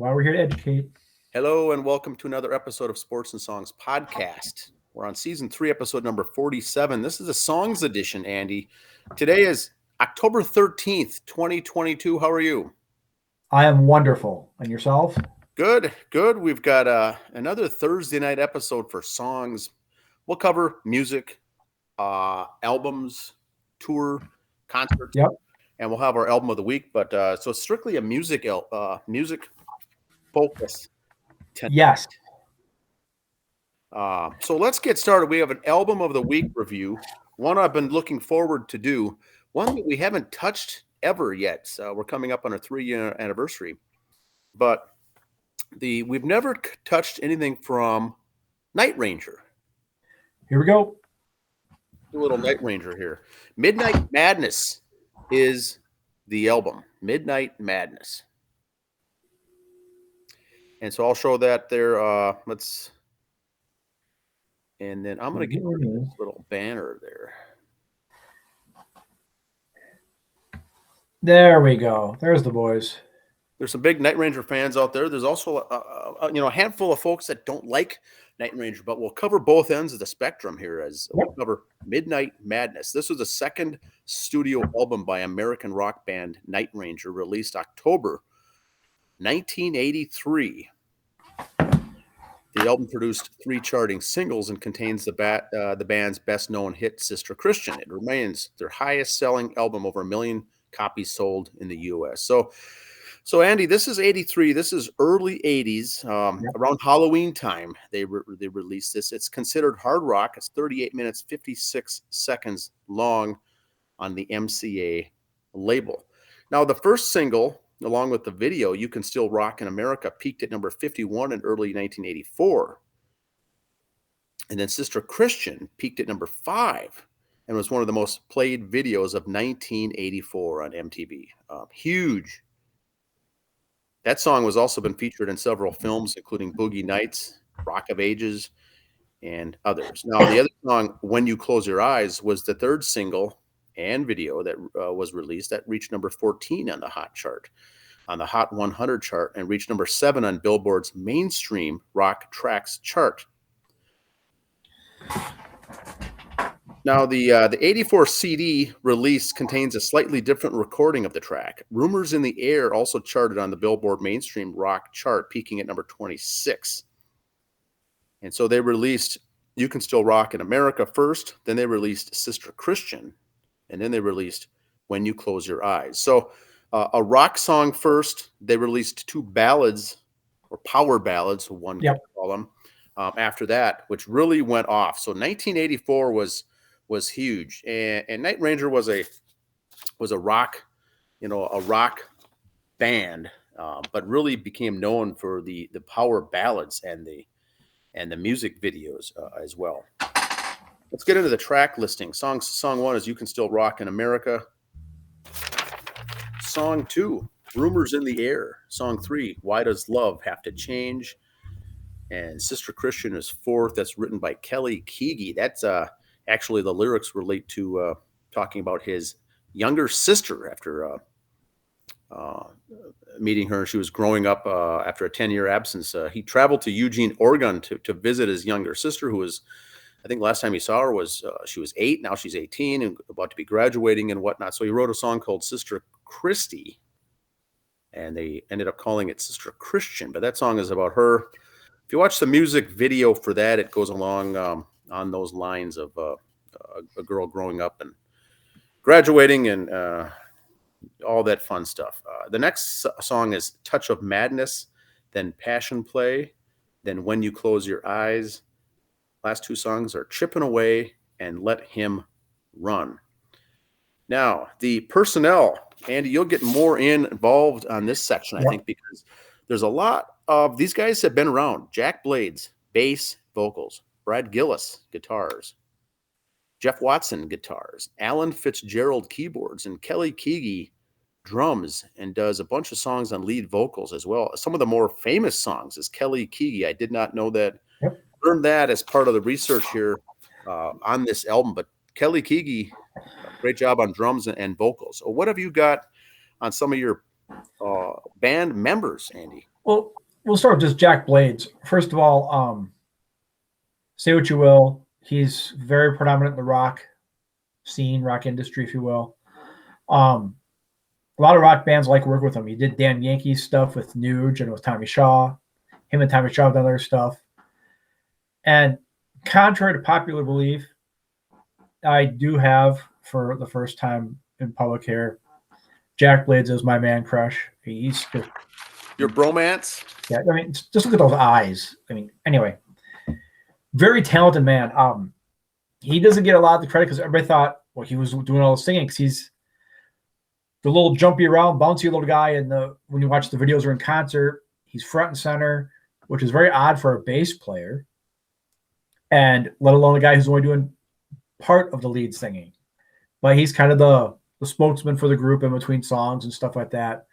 why we're here to educate. Hello and welcome to another episode of Sports and Songs Podcast. We're on season 3, episode number 47. This is a songs edition, Andy. Today is October 13th, 2022. How are you? I am wonderful. And yourself? Good, good. We've got another Thursday night episode for songs. We'll cover music, albums, tour, concerts, Yep. and we'll have our album of the week. But so it's strictly a music focus tonight. Yes. So let's get started. We have an album of the week review, one I've been looking forward to do, one that we haven't touched ever yet. So we're coming up on our 3-year anniversary, but we've never touched anything from Night Ranger. Here we go. A little Night Ranger here. Midnight Madness is the album. Midnight Madness. And so I'll show that there. And then I'm going to get rid of this little banner there. There we go. There's the boys. There's some big Night Ranger fans out there. There's also a handful of folks that don't like Night Ranger, but we'll cover both ends of the spectrum here as we'll cover Midnight Madness. This was the second studio album by American rock band Night Ranger, released October 1983. The album produced 3 charting singles and contains the band's best-known hit, Sister Christian. It remains their highest-selling album, over 1 million copies sold in the U.S. So Andy, this is 83. This is early 80s, around Halloween time. They released this. It's considered hard rock. It's 38 minutes, 56 seconds long on the MCA label. Now, the first single, along with the video, You Can Still Rock in America, peaked at number 51 in early 1984. And then Sister Christian peaked at number 5 and was one of the most played videos of 1984 on MTV. Huge. That song was also been featured in several films, including Boogie Nights, Rock of Ages, and others. Now, the other song, When You Close Your Eyes, was the third single and video that was released that reached number 14 on the the Hot 100 chart, and reached number 7 on Billboard's mainstream rock tracks chart. Now, the 84 CD release contains a slightly different recording of the track. Rumors in the Air also charted on the Billboard mainstream rock chart, peaking at number 26. And so they released You Can Still Rock in America first, then they released Sister Christian, and then they released When You Close Your Eyes. So a rock song first, they released 2 ballads, or power ballads, one could call them, after that, which really went off. So 1984 was huge, and Night Ranger was a rock, a rock band, but really became known for the power ballads and the music videos as well. Let's get into the track listing. Song 1 is You Can Still Rock in America. Song 2, Rumors in the Air. Song 3, Why Does Love Have to Change? And Sister Christian is 4th. That's written by Kelly Keagy. That's actually, the lyrics relate to talking about his younger sister after meeting her. She was growing up after a 10-year absence. He traveled to Eugene, Oregon to visit his younger sister, who was, I think last time he saw her was she was 8. Now she's 18 and about to be graduating and whatnot. So he wrote a song called Sister Christy, and they ended up calling it Sister Christian. But that song is about her. If you watch the music video for that, it goes along on those lines of a girl growing up and graduating and all that fun stuff. The next song is Touch of Madness, then Passion Play, then When You Close Your Eyes. Last 2 songs are Chipping Away and Let Him Run. Now, the personnel, Andy, you'll get more involved on this section, I think, because there's a lot of these guys have been around. Jack Blades, bass, vocals. Brad Gillis, guitars. Jeff Watson, guitars. Alan Fitzgerald, keyboards. And Kelly Keagy, drums, and does a bunch of songs on lead vocals as well. Some of the more famous songs is Kelly Keagy. I did not know that. Learned that as part of the research here on this album. But Kelly Keagy, great job on drums and vocals. So what have you got on some of your band members, Andy? Well, we'll start with just Jack Blades. First of all, say what you will, he's very predominant in the rock scene, rock industry, if you will. A lot of rock bands like work with him. He did Dan Yankees stuff with Nuge and with Tommy Shaw. Him and Tommy Shaw have done other stuff. And contrary to popular belief, I do have, for the first time in public here, Jack Blades is my man crush. He's just, Your bromance? yeah, I mean, just look at those eyes. I mean, anyway, very talented man. He doesn't get a lot of the credit because everybody thought, well, he was doing all the singing because he's the little jumpy around, bouncy little guy. And when you watch the videos or in concert, he's front and center, which is very odd for a bass player, and let alone a guy who's only doing part of the lead singing. But he's kind of the spokesman for the group in between songs and stuff like that.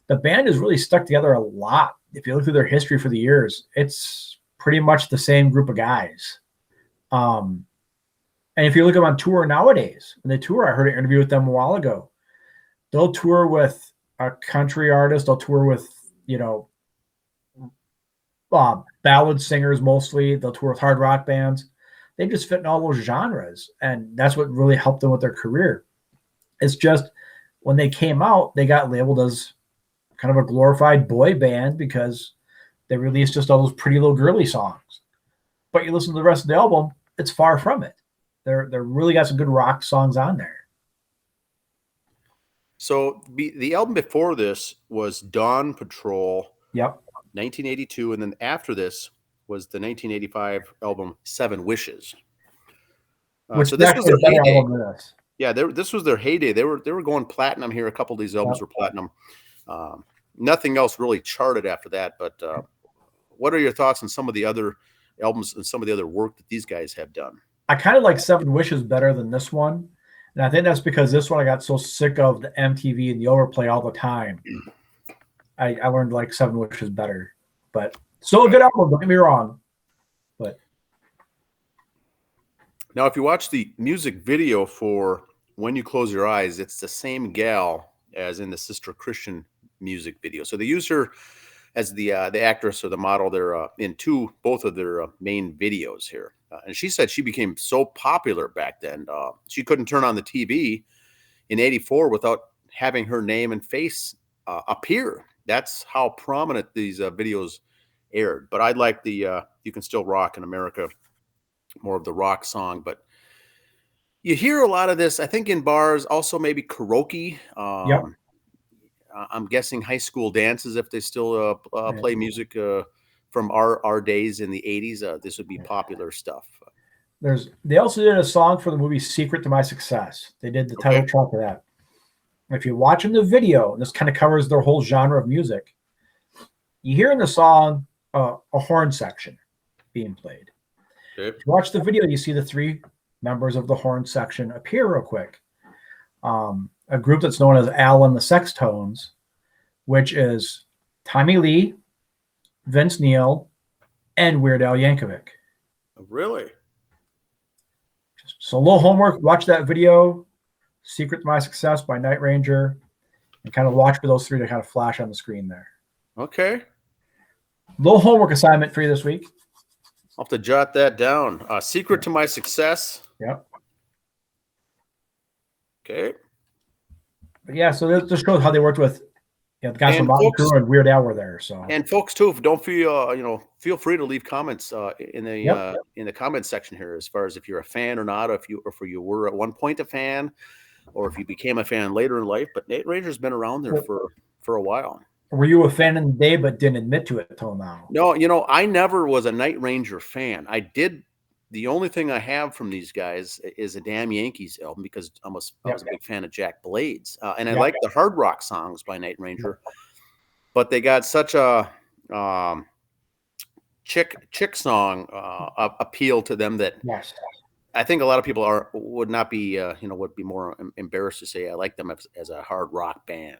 The band has really stuck together a lot. If you look through their history for the years, it's pretty much the same group of guys. And if you look at them on tour nowadays, when they tour, I heard an interview with them a while ago. They'll tour with a country artist. They'll tour with, ballad singers mostly. They'll tour with hard rock bands. They just fit in all those genres. And that's what really helped them with their career. It's just when they came out, they got labeled as kind of a glorified boy band because they released just all those pretty little girly songs. But you listen to the rest of the album, it's far from it. They're really got some good rock songs on there. So the album before this was Dawn Patrol, Yep. 1982, and then after this was the 1985 album Seven Wishes. Which so this was their heyday. This. Yeah, this was their heyday. They were going platinum here. A couple of these albums were platinum. Nothing else really charted after that. But what are your thoughts on some of the other albums and some of the other work that these guys have done? I kind of like Seven Wishes better than this one. And I think that's because this one I got so sick of the MTV and the overplay all the time. I learned to like Seven Wishes better. But still a good album, don't get me wrong. But now, if you watch the music video for When You Close Your Eyes, it's the same gal as in the Sister Christian music video. So they use her as the actress or the model. They're in both of their main videos here. And she said she became so popular back then, she couldn't turn on the TV in '84 without having her name and face appear. That's how prominent these videos aired. But I'd like the You Can Still Rock in America, more of the rock song. But you hear a lot of this, I think, in bars, also maybe karaoke. Yep. I'm guessing high school dances, if they still play music from our days in the 80s. This would be popular stuff. They also did a song for the movie Secret to My Success. They did the title track of that. If you're watching the video, and this kind of covers their whole genre of music, you hear in the song a horn section being played. Okay. If you watch the video, you see the three members of the horn section appear real quick. A group that's known as Al and the Sextones, which is Tommy Lee, Vince Neil, and Weird Al Yankovic. Really? So a little homework, watch that video, Secret to My Success by Night Ranger, and kind of watch for those three to kind of flash on the screen there. Okay. Little homework assignment for you this week. I'll have to jot that down. Secret to My Success. Yep. Okay. But yeah, so this just shows how they worked with the guys from Motley Crue and Weird Al were there. So and folks too, don't feel free to leave comments in the comment section here as far as if you're a fan or not, or if you were at one point a fan, or if you became a fan later in life. But Night Ranger's been around there for a while. Were you a fan in the day but didn't admit to it until now? No, I never was a Night Ranger fan. I did. The only thing I have from these guys is a Damn Yankees album because I was a big fan of Jack Blades. And I like the hard rock songs by Night Ranger. But they got such a chick song appeal to them that I think a lot of people would not be, would be more embarrassed to say I like them as a hard rock band.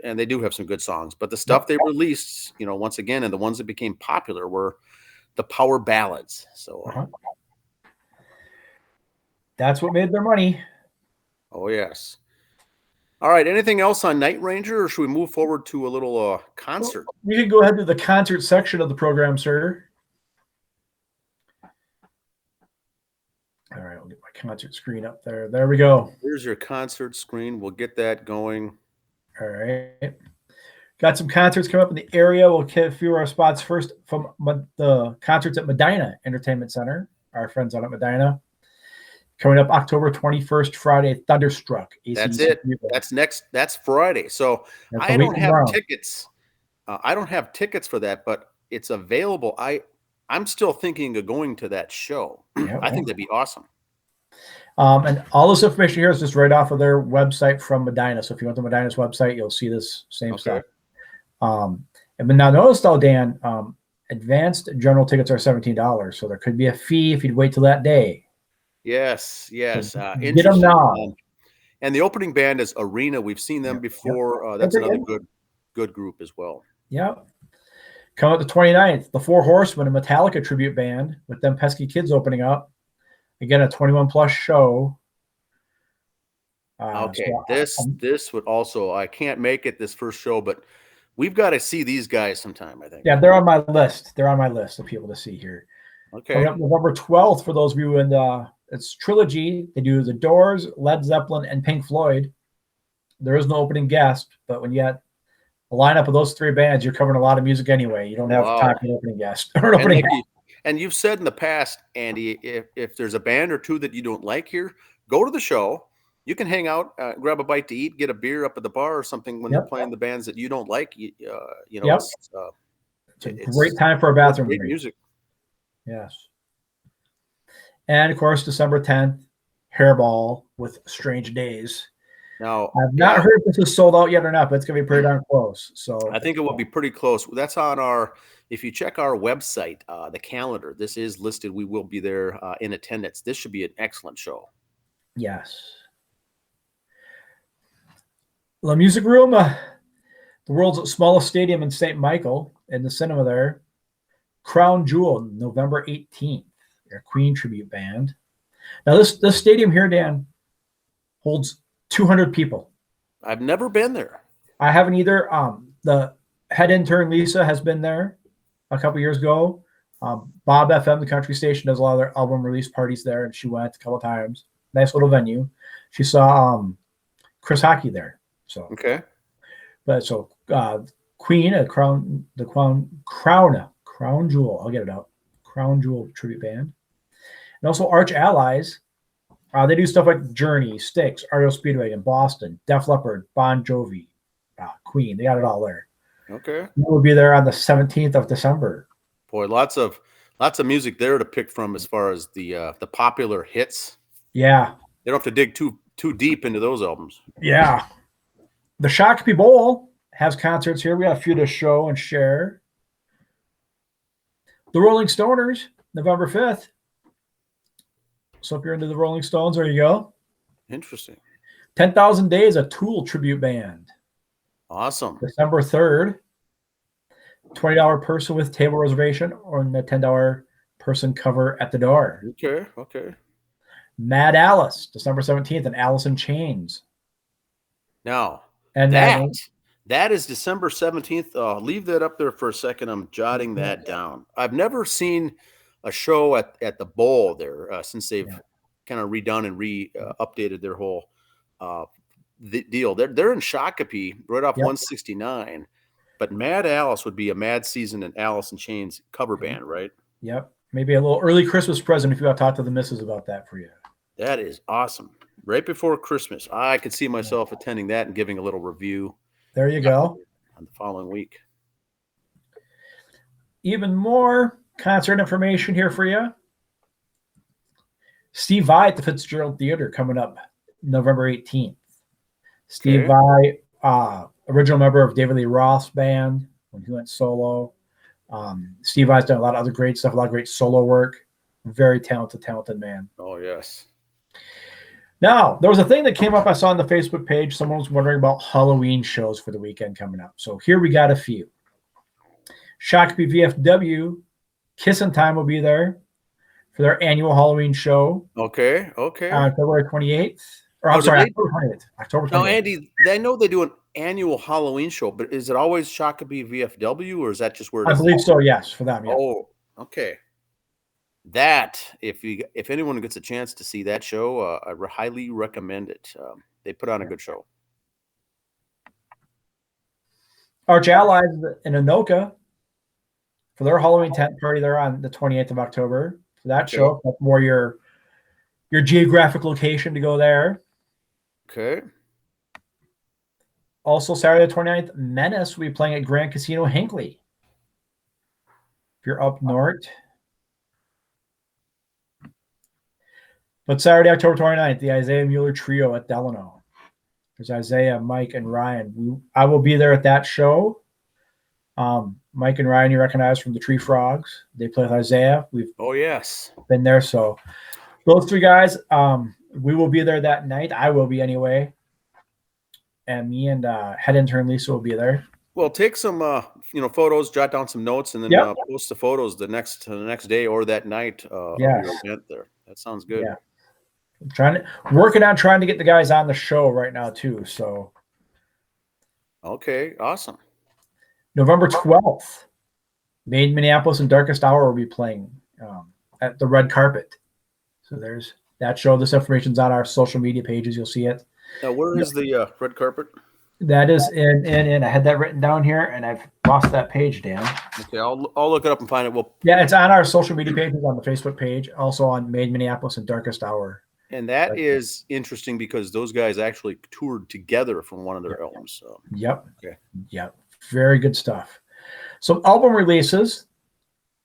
And they do have some good songs. But the stuff they released, once again, and the ones that became popular were the power ballads. So that's what made their money. Oh yes. All right. Anything else on Night Ranger, or should we move forward to a little concert? We can go ahead to the concert section of the program, sir. All right, I'll get my concert screen up there. There we go. Here's your concert screen. We'll get that going. All right. Got some concerts coming up in the area. We'll get a few of our spots first from the concerts at Medina Entertainment Center. Our friends out at Medina. Coming up October 21st, Friday, Thunderstruck. That's AC/DC it. That's Friday. So That's I a week don't from have tomorrow. tickets. I don't have tickets for that, but it's available. I'm still thinking of going to that show. Yeah, I think that'd be awesome. And all this information here is just right off of their website from Medina. So if you went to Medina's website, you'll see this same stuff. But now notice though, Dan, advanced general tickets are $17, so there could be a fee if you'd wait till that day. Yes. Get them Interesting. now. And the opening band is Arena. We've seen them before. That's another good group as well. Yep. Coming up the 29th, the Four Horsemen, a Metallica tribute band with them pesky kids opening up. Again, a 21 plus show. Okay, this would also, I can't make it this first show, but we've got to see these guys sometime, I think. Yeah, they're on my list. They're on my list of people to see here. Okay. Coming up November 12th, for those of you in it's Trilogy. They do The Doors, Led Zeppelin, and Pink Floyd. There is no opening guest, but when you get a lineup of those three bands, you're covering a lot of music anyway. You don't have time for an opening guest. Or an opening act. And you've said in the past, Andy, if there's a band or two that you don't like here, go to the show. You can hang out, grab a bite to eat, get a beer up at the bar or something when they're playing the bands that you don't like. It's a great time for a bathroom break. Great Music. Yes. And of course, December 10th, Hairball with Strange Days. Now, I've not heard if this is sold out yet or not, but it's going to be pretty darn close. So I think it will be pretty close. That's on our, if you check our website, the calendar, this is listed. We will be there in attendance. This should be an excellent show. Yes. La Music Room, the world's smallest stadium in St. Michael, in the cinema there. Crown Jewel, November 18th, their Queen tribute band. Now, this stadium here, Dan, holds 200 people. I've never been there. I haven't either. The head intern, Lisa, has been there a couple years ago. Bob FM, the country station, does a lot of their album release parties there, and she went a couple times. Nice little venue. She saw Chris Hockey there. So okay, but so Queen, Crown Jewel. I'll get it out. Crown Jewel tribute band, and also Arch Allies. They do stuff like Journey, Styx, REO Speedwagon, Boston, Def Leppard, Bon Jovi, Queen. They got it all there. Okay, we'll be there on the 17th of December. Boy, lots of music there to pick from as far as the popular hits. Yeah, they don't have to dig too deep into those albums. Yeah. The Shakopee Bowl has concerts here. We have a few to show and share. The Rolling Stoners, November 5th. So if you're into the Rolling Stones, there you go. Interesting. 10,000 Days, a Tool tribute band. Awesome. December 3rd. $20 person with table reservation or the $10 person cover at the door. Okay. Mad Alice, December 17th, and Alice in Chains. Now, and that is December 17th. Leave that up there for a second. I'm jotting that down. I've never seen a show at the Bowl there since they've kind of redone and updated their whole deal. They're in Shakopee, right off 169. But Mad Alice would be a Mad Season and Alice in Chains cover band, right? Yep. Maybe a little early Christmas present if you want to talk to the missus about that for you. That is awesome. Right before Christmas. I could see myself attending that and giving a little review. There you go. On the following week. Even more concert information here for you. Steve Vai at the Fitzgerald Theater coming up November 18th. Steve Vai, original member of David Lee Roth's band when he went solo. Steve Vai's done a lot of other great stuff, a lot of great solo work. Very talented man. Oh, yes. Now, there was a thing that came up I saw on the Facebook page. Someone was wondering about Halloween shows for the weekend coming up. So here we got a few. Shakopee VFW, Kissin' Time will be there for their annual Halloween show. Okay. On February 28th. Or I'm Oh, sorry, they? October 20th. October Now, 20th. Andy, I know they do an annual Halloween show, but is it always Shakopee VFW, or is that just where it I is? believe so. Yes, for them. Yeah. Oh, okay. That if anyone gets a chance to see that show, highly recommend it. They put on a good show. Arch Allies in Anoka for their Halloween tent party. They're on the 28th of October. For that Okay. show, that's more your geographic location to go there. Okay. Also, Saturday the 29th, Menace will be playing at Grand Casino Hinckley. If you're up north. But Saturday, October 29th, the Isaiah Mueller Trio at Delano. There's Isaiah, Mike, and Ryan. I will be there at that show. Mike and Ryan, you recognize from the Tree Frogs. They play with Isaiah. We've yes, been there. So those three guys, we will be there that night. I will be anyway. And me and head intern Lisa will be there. Well, take some photos, jot down some notes, and then post the photos the next day or that night of your event there. That sounds good. Yeah. Working on trying to get the guys on the show right now too. So okay, awesome. November 12th, Made in Minneapolis and Darkest Hour will be playing at the red carpet. So there's that show. This information's on our social media pages. You'll see it. Now, where is the red carpet? That is in. I had that written down here, and I've lost that page, Dan. Okay, I'll look it up and find it. Yeah, it's on our social media pages on the Facebook page, also on Made in Minneapolis and Darkest Hour. And that is interesting because those guys actually toured together from one of their albums. So. Yep. Okay. Yep. Very good stuff. So album releases.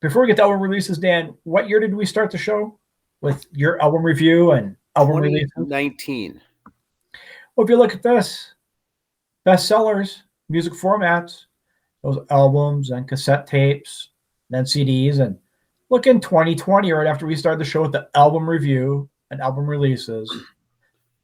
Before we get to album releases, Dan, what year did we start the show with your album review and album releases? 2019. Well, if you look at this, bestsellers, music formats, those albums and cassette tapes, then CDs, and look in 2020, right after we started the show with the album review and album releases,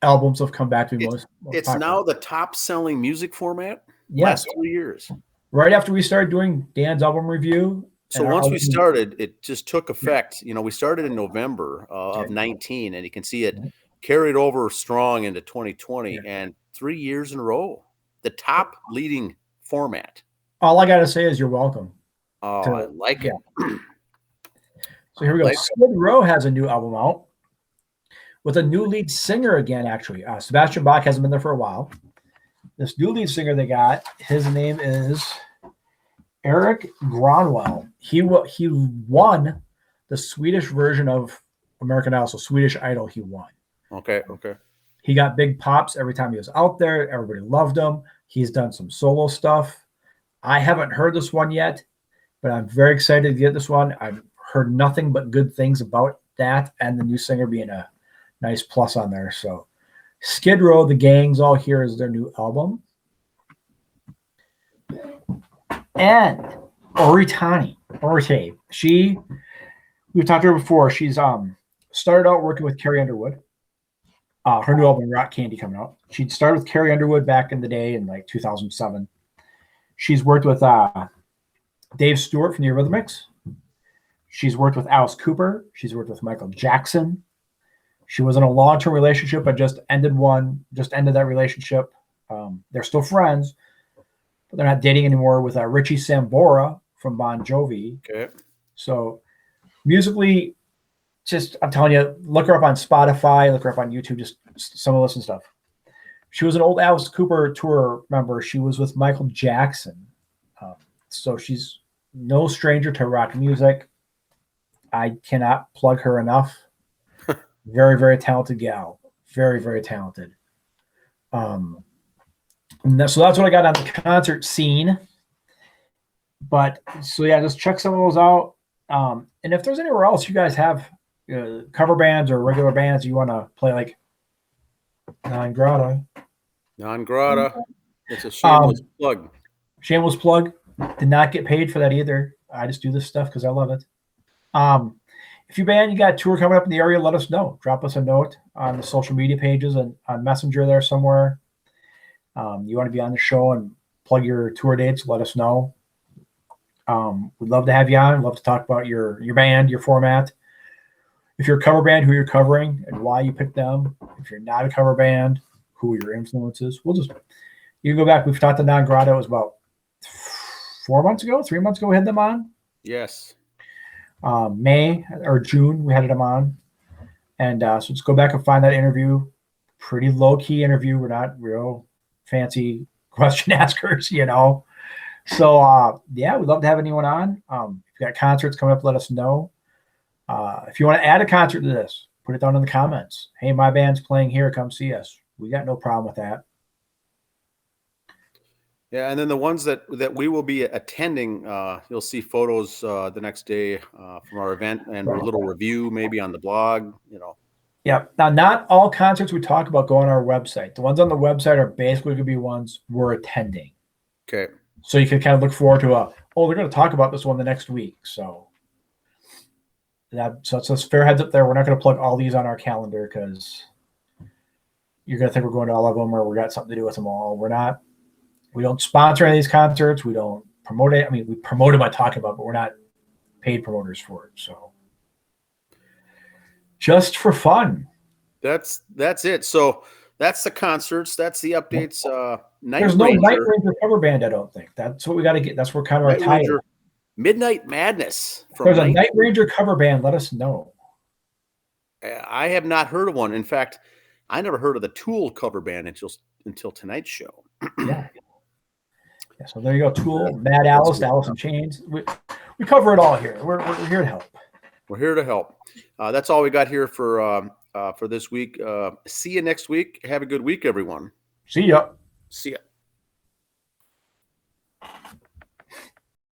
albums have come back to be most popular. Now the top-selling music format. Yes. Last 3 years. Right after we started doing Dan's album review. So once we started, it just took effect. We started in November of 19, and you can see it carried over strong into 2020, and 3 years in a row, the top leading format. All I got to say is you're welcome. Oh, I like it. So here we go. Skid Row has a new album out with a new lead singer again, actually. Sebastian Bach hasn't been there for a while. This new lead singer they got, his name is Eric Gronwall. He won the Swedish version of American Idol, so Swedish Idol he won. Okay. He got big pops every time he was out there. Everybody loved him. He's done some solo stuff. I haven't heard this one yet, but I'm very excited to get this one. I've heard nothing but good things about that and the new singer being a nice plus on there. So Skid Row, the gang's all here is their new album. And Orte, we've talked to her before. She's started out working with Carrie Underwood. Her new album, Rock Candy, coming out. She'd started with Carrie Underwood back in the day in like 2007. She's worked with Dave Stewart from the Eurythmics. She's worked with Alice Cooper. She's worked with Michael Jackson. She was in a long-term relationship, but just ended that relationship. They're still friends, but they're not dating anymore with Richie Sambora from Bon Jovi. Okay. So musically, I'm telling you, look her up on Spotify, look her up on YouTube, just some of this stuff. She was an old Alice Cooper tour member. She was with Michael Jackson. So she's no stranger to rock music. I cannot plug her enough. Very, very talented gal. Very, very talented. So that's what I got on the concert scene. But so yeah, just check some of those out. And if there's anywhere else you guys have cover bands or regular bands you want to play, like Non Grata. It's a shameless plug. Shameless plug. Did not get paid for that either. I just do this stuff because I love it. If you got a tour coming up in the area, let us know. Drop us a note on the social media pages and on Messenger there somewhere. You want to be on the show and plug your tour dates, let us know. We'd love to have you on. We'd love to talk about your band, your format. if you're a cover band, who you're covering and why you picked them. If you're not a cover band, who are your influences. You can go back. We've talked to Non Grotto. It was about 3 months ago. We had them on. Yes. May or June, we had them on. And so just go back and find that interview. Pretty low key interview. We're not real fancy question askers, So yeah, we'd love to have anyone on. If you got concerts coming up, let us know. If you want to add a concert to this, put it down in the comments. Hey, my band's playing here. Come see us. We got no problem with that. Yeah, and then the ones that we will be attending, you'll see photos the next day from our event and a little review maybe on the blog. Yeah. Now, not all concerts we talk about go on our website. The ones on the website are basically going to be ones we're attending. Okay. So you can kind of look forward to they're going to talk about this one the next week. So it's a fair heads up there. We're not going to plug all these on our calendar because you're going to think we're going to all of them or we got something to do with them all. We're not. We don't sponsor any of these concerts. We don't promote it. I mean, we promote it by talking about it, but we're not paid promoters for it. So just for fun. That's it. So that's the concerts. That's the updates. There's no Night Ranger cover band, I don't think. That's what we got to get. That's where kind of our title. Midnight Madness. There's a Night Ranger cover band. Let us know. I have not heard of one. In fact, I never heard of the Tool cover band until tonight's show. Yeah. So there you go. Tool, Mad Alice, Alice in Chains. We cover it all here. We're here to help. We're here to help. That's all we got here for this week. See you next week. Have a good week, everyone. See ya. See ya.